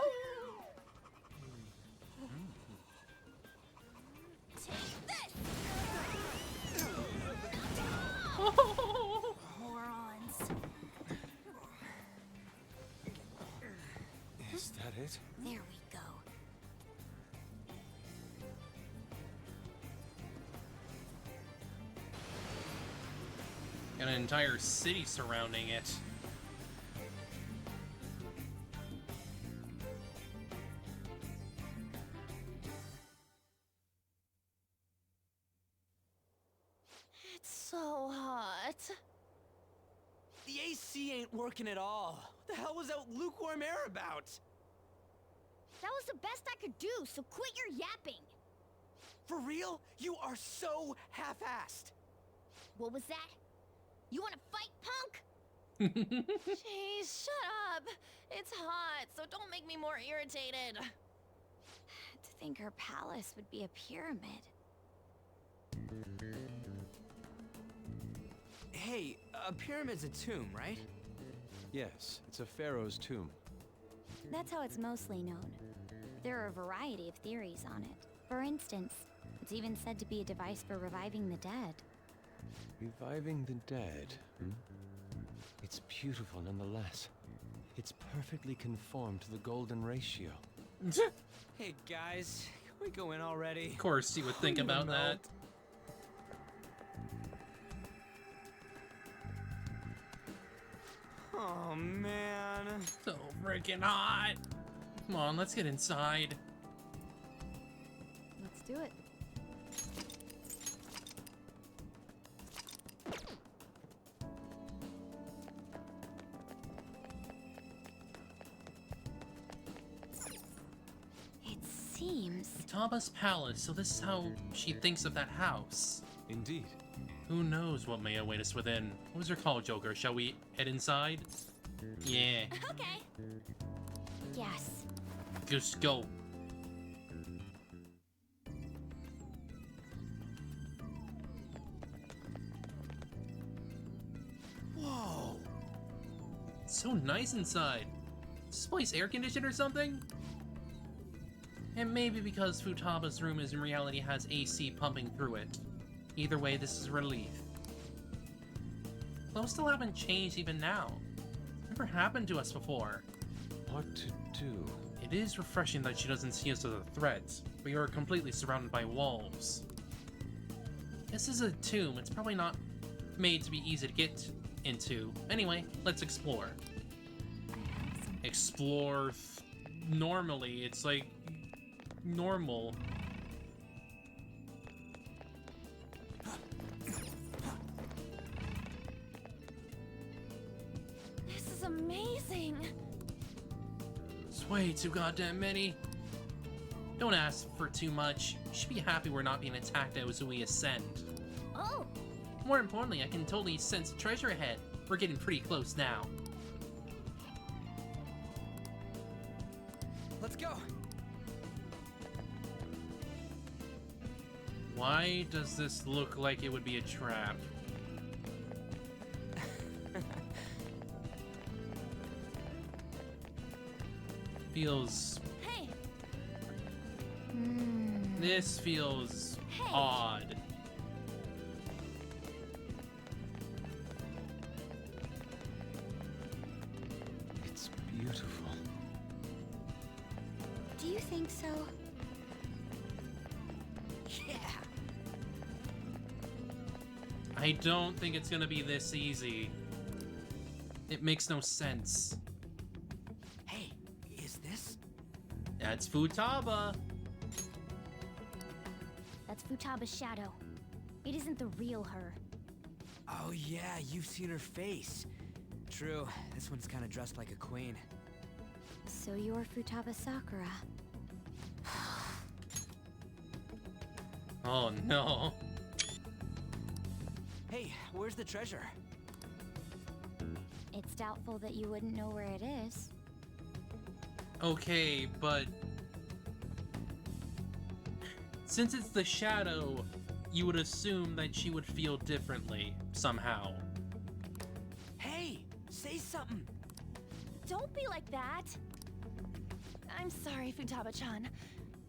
Morons. Is that it? There we go. An entire city surrounding it. It's so hot. The AC ain't working at all. What the hell was that lukewarm air about? That was the best I could do, so quit your yapping. For real? You are so half-assed. What was that? You want to fight, punk? Jeez, shut up. It's hot, so don't make me more irritated. To think her palace would be a pyramid. Hey, a pyramid's a tomb, right? Yes, it's a pharaoh's tomb. That's how it's mostly known. There are a variety of theories on it. For instance, it's even said to be a device for reviving the dead. Reviving the dead, hmm? It's beautiful nonetheless. It's perfectly conformed to the golden ratio. Hey guys, can we go in already? Of course you would think about that. Oh man. So freaking hot. Come on, let's get inside. Let's do it. It seems... Taba's palace, so this is how she thinks of that house. Indeed. Who knows what may await us within. What was your call, Joker? Shall we head inside? Yeah. Okay. Yes. Just go. Whoa. It's so nice inside. Is this place air conditioned or something? And maybe because Futaba's room in reality has AC pumping through it. Either way, this is a relief. Clothes still haven't changed even now. Never happened to us before. What to do? It is refreshing that she doesn't see us as a threat. We are completely surrounded by walls. This is a tomb. It's probably not made to be easy to get into. Anyway, let's explore. Explore normally. It's like normal. This is amazing. It's way too goddamn many. Don't ask for too much. You should be happy we're not being attacked as we ascend. Oh! More importantly, I can totally sense treasure ahead. We're getting pretty close now. let's go. Why does this look like it would be a trap? Feels... Hey, This feels odd. It's beautiful. Do you think so? Yeah. I don't think it's gonna be this easy. It makes no sense. Hey, is this? That's Futaba. That's Futaba's shadow. It isn't the real her. Oh yeah, you've seen her face. True, this one's kind of dressed like a queen. So you're Futaba Sakura. Oh no. Hey, where's the treasure? It's doubtful that you wouldn't know where it is. Okay, but... since it's the shadow, you would assume that she would feel differently, somehow. Hey, say something. don't be like that. I'm sorry, Futaba-chan.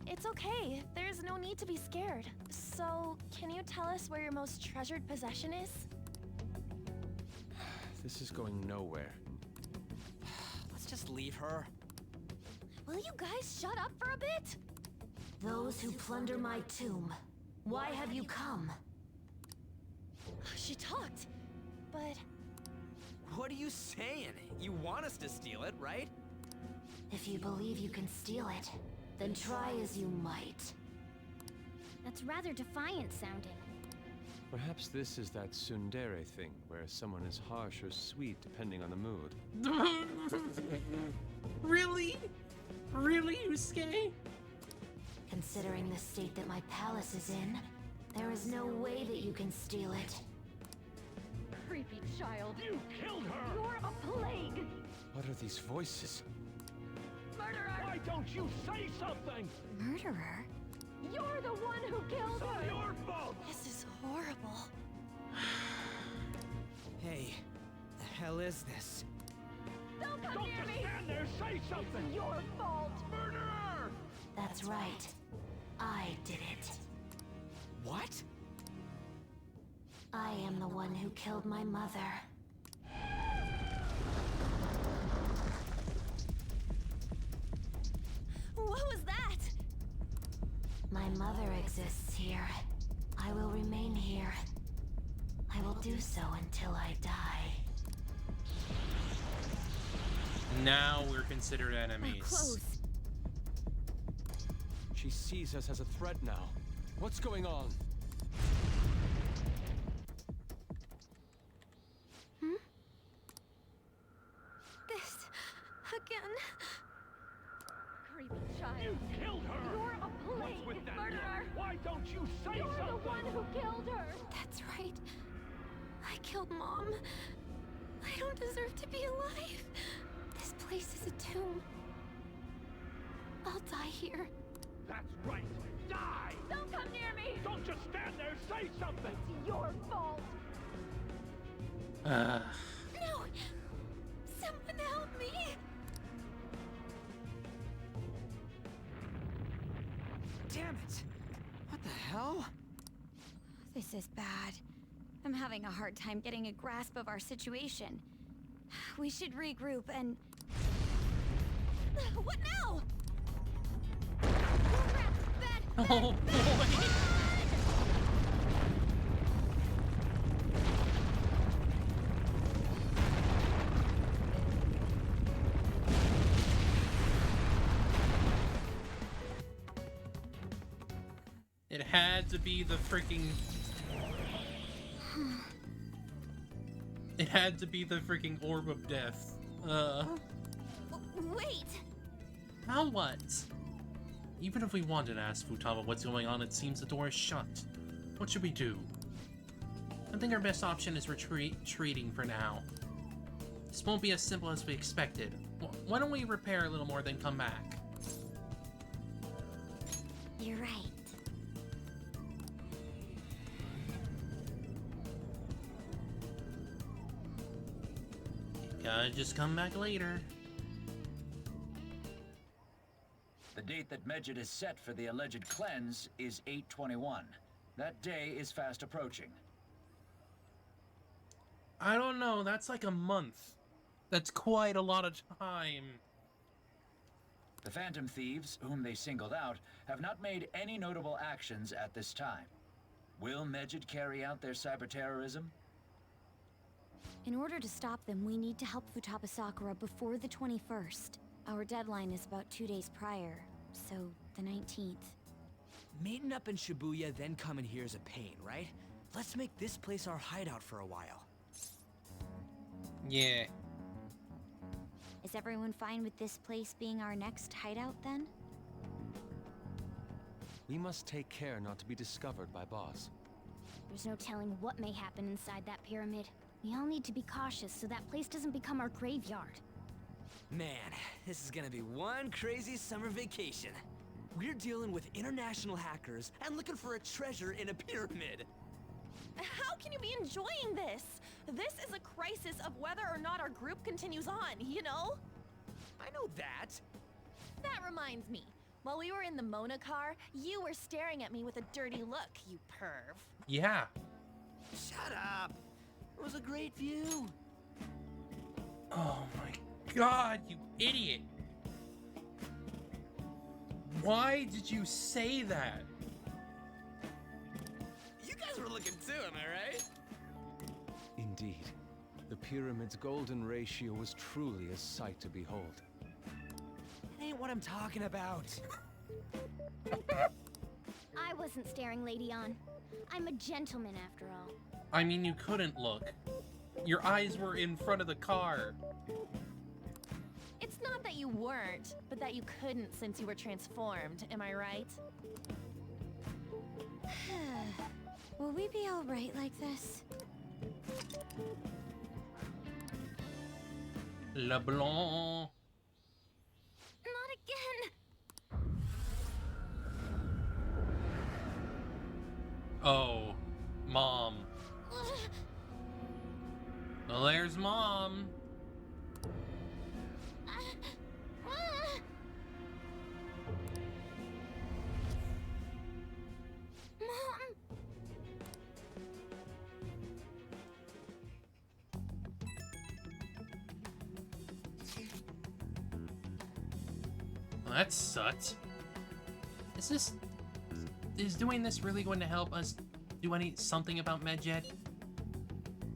It's okay. There's no need to be scared. So, can you tell us where your most treasured possession is? This is going nowhere. Let's just leave her. Will you guys shut up for a bit? Those who plunder my tomb, why have you come? She talked, but What are you saying? You want us to steal it, right? If you believe you can steal it, then try as you might. That's rather defiant sounding. Perhaps this is that tsundere thing, where someone is harsh or sweet depending on the mood. Really? Really, Yusuke? Considering the state that my palace is in, there is no way that you can steal it. creepy child. You killed her! You're a plague. What are these voices? Murderer. Why don't you say something? Murderer? You're the one who killed It's all her. your fault! This is horrible. Hey, the hell is this? Don't come Don't near just me. stand there, say something! Your fault. Murderer! That's right. I did it. What? I am the one who killed my mother. What was that? My mother exists here. I will remain here. I will do so until I die. Now we're considered We're enemies. close. She sees us as a threat now. What's going on? This again. Creepy child. You killed her! You're a plague, What's with that murderer. look? Why don't you say You're something? the one who killed her. That's right. I killed Mom. I don't deserve to be alive. This place is a tomb. I'll die here. That's right. Die! Don't come near me. Don't just stand there, say something! It's your fault. Uh, No! Someone help me! Damn it! What the hell? This is bad. I'm having a hard time getting a grasp of our situation. We should regroup and... What now? oh boy! It had to be the freaking... It had to be the freaking orb of death. Wait. Now what? Even if we wanted to ask Futaba what's going on, it seems the door is shut. What should we do? I think our best option is retreating for now. This won't be as simple as we expected. Why don't we repair a little more, then come back? You're right. Gotta just come back later. The date that Medjed is set for the alleged cleanse is 8/21. That day is fast approaching. I don't know, that's like a month. That's quite a lot of time. The Phantom Thieves, whom they singled out, have not made any notable actions at this time. Will Medjed carry out their cyber-terrorism? In order to stop them, we need to help Futaba Sakura before the 21st. Our deadline is about 2 days prior, so the 19th. Meeting up in Shibuya, then coming here is a pain, right? Let's make this place our hideout for a while. Yeah. Is everyone fine with this place being our next hideout then? We must take care not to be discovered by Boss. There's no telling what may happen inside that pyramid. We all need to be cautious so that place doesn't become our graveyard. Man, this is gonna be one crazy summer vacation. We're dealing with international hackers and looking for a treasure in a pyramid. How can you be enjoying this? This is a crisis of whether or not our group continues on, you know? I know that. That reminds me. While we were in the Mona car, you were staring at me with a dirty look, you perv. Yeah. Shut up. It was a great view. Oh my god, you idiot. Why did you say that? You guys were looking too, am I right? Indeed. The pyramid's golden ratio was truly a sight to behold. That ain't what I'm talking about. I wasn't staring Lady On. I'm a gentleman after all. I mean, you couldn't look. Your eyes were in front of the car. It's not that you weren't, but that you couldn't since you were transformed, am I right? Will we be alright like this? LeBlanc. Not again! Oh, Mom. Well, there's Mom. Mom! Well, that sucked. Is doing this really going to help us do something about Medjed?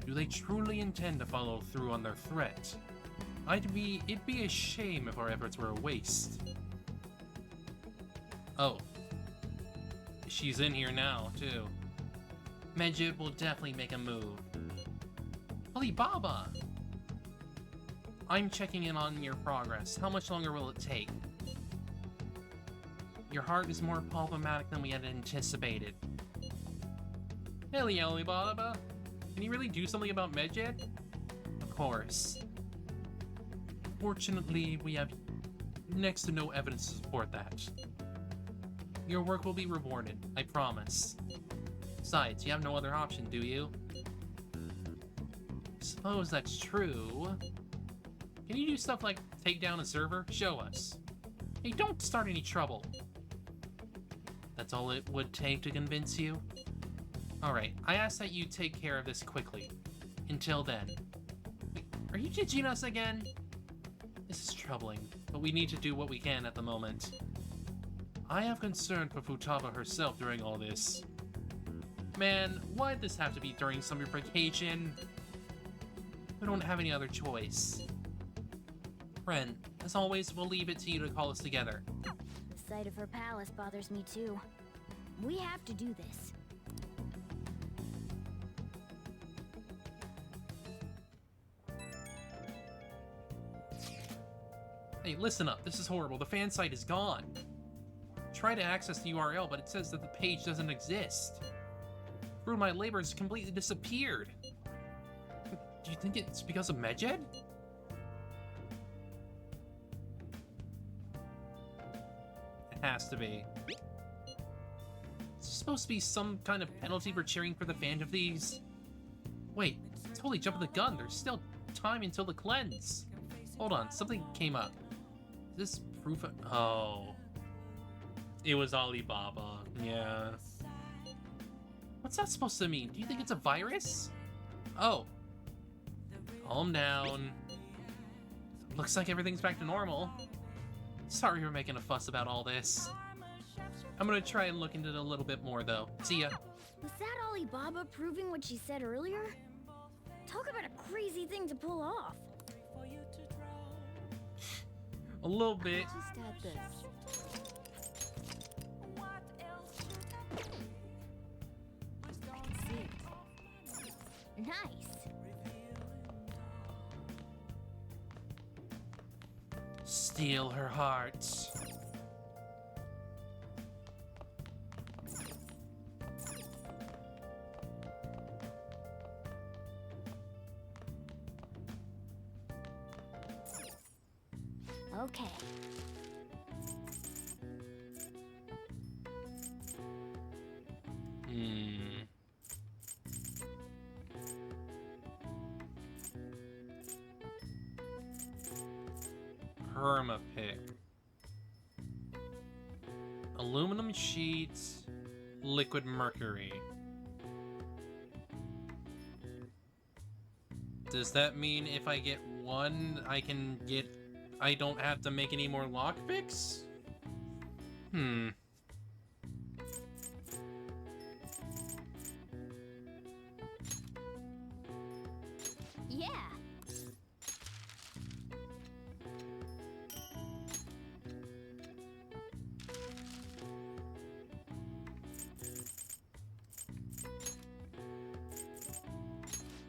Do they truly intend to follow through on their threat? It'd be a shame if our efforts were a waste. Oh. She's in here now, too. Medjed will definitely make a move. Alibaba! I'm checking in on your progress. How much longer will it take? Your heart is more problematic than we had anticipated. Hey, Alibaba! Can you really do something about Medjed? Of course. Fortunately, we have next to no evidence to support that. Your work will be rewarded, I promise. Besides, you have no other option, do you? Suppose that's true. Can you do stuff like take down a server? Show us. Hey, don't start any trouble. That's all it would take to convince you? Alright, I ask that you take care of this quickly. Until then. Wait, are you judging us again? This is troubling, but we need to do what we can at the moment. I have concern for Futaba herself during all this. Man, why'd this have to be during summer vacation? We don't have any other choice. Friend, as always, we'll leave it to you to call us together. The sight of her palace bothers me too. We have to do this. Hey, listen up. This is horrible. The fan site is gone. Try to access the URL, but it says that the page doesn't exist. Through my labor has completely disappeared. Do you think it's because of Medjed? It has to be. supposed to be some kind of penalty for cheering for the Phantom Thieves? Wait, totally jumping the gun. There's still time until the cleanse. Hold on, something came up. Is this proof of... Oh. It was Alibaba. Yeah. What's that supposed to mean? Do you think it's a virus? Oh. Calm down. Looks like everything's back to normal. Sorry for making a fuss about all this. I'm gonna try and look into it a little bit more, though. See ya. Was that Alibaba proving what she said earlier? Talk about a crazy thing to pull off. A little bit. Just add this. I can see it. Nice. Steal her heart. Okay. Permapick. Aluminum sheets. Liquid mercury. Does that mean if I get one, I don't have to make any more lockpicks? Yeah.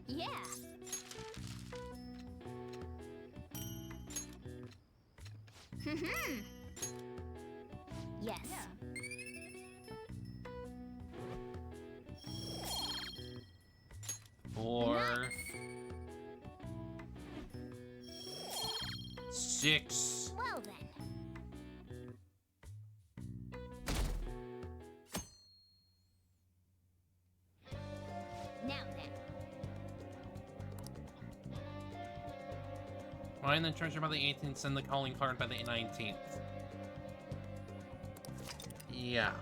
Yeah. Yes. Four. 6. Well then. Now then. Find the treasure by the 18th, send the calling card by the 19th. Yeah.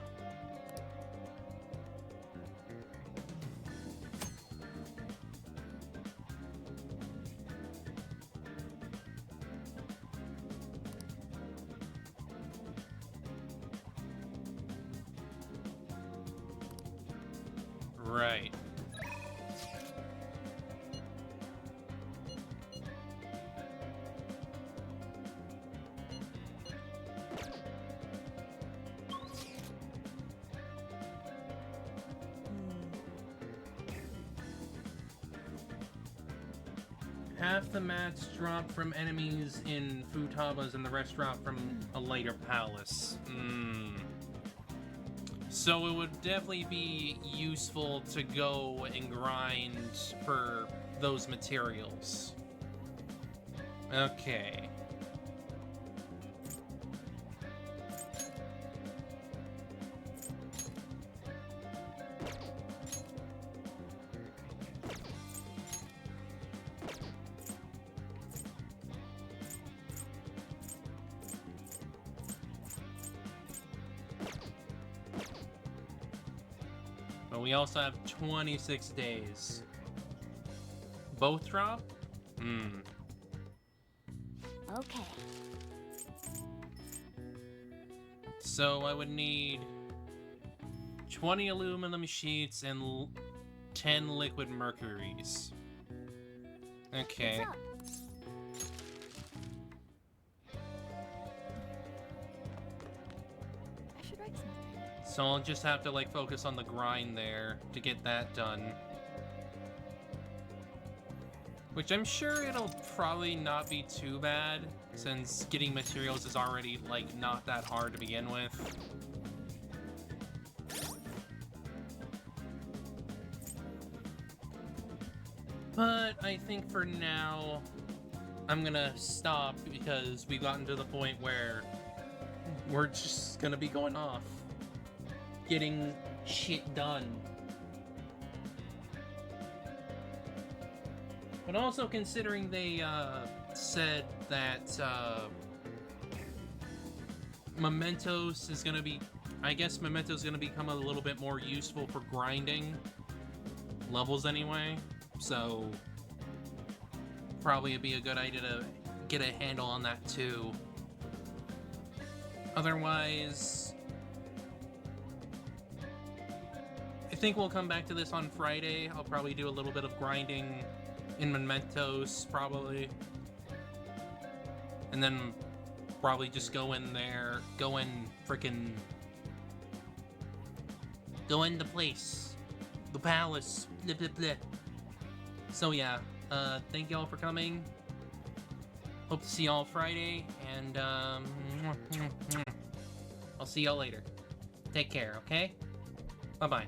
Right. Half the mats drop from enemies in Futaba's and the rest drop from a later palace. So it would definitely be useful to go and grind for those materials. Okay. But we also have 26 days. Both drop? Okay. So I would need 20 aluminum sheets and 10 liquid mercuries. Okay. What's up? I should write something. So I'll just have to like focus on the grind there to get that done. Which I'm sure it'll probably not be too bad, since getting materials is already like not that hard to begin with. But I think for now, I'm gonna stop because we've gotten to the point where we're just gonna be going off. Getting shit done. But also considering they said that Mementos is gonna be, I guess Mementos is gonna become a little bit more useful for grinding levels anyway, so probably it'd be a good idea to get a handle on that too. Otherwise, I think we'll come back to this on Friday. I'll probably do a little bit of grinding in Mementos, probably. And then probably just go in there, go in the place. The palace. Blah, blah, blah. So yeah, thank y'all for coming. Hope to see y'all Friday, and I'll see y'all later. Take care, okay? Bye-bye.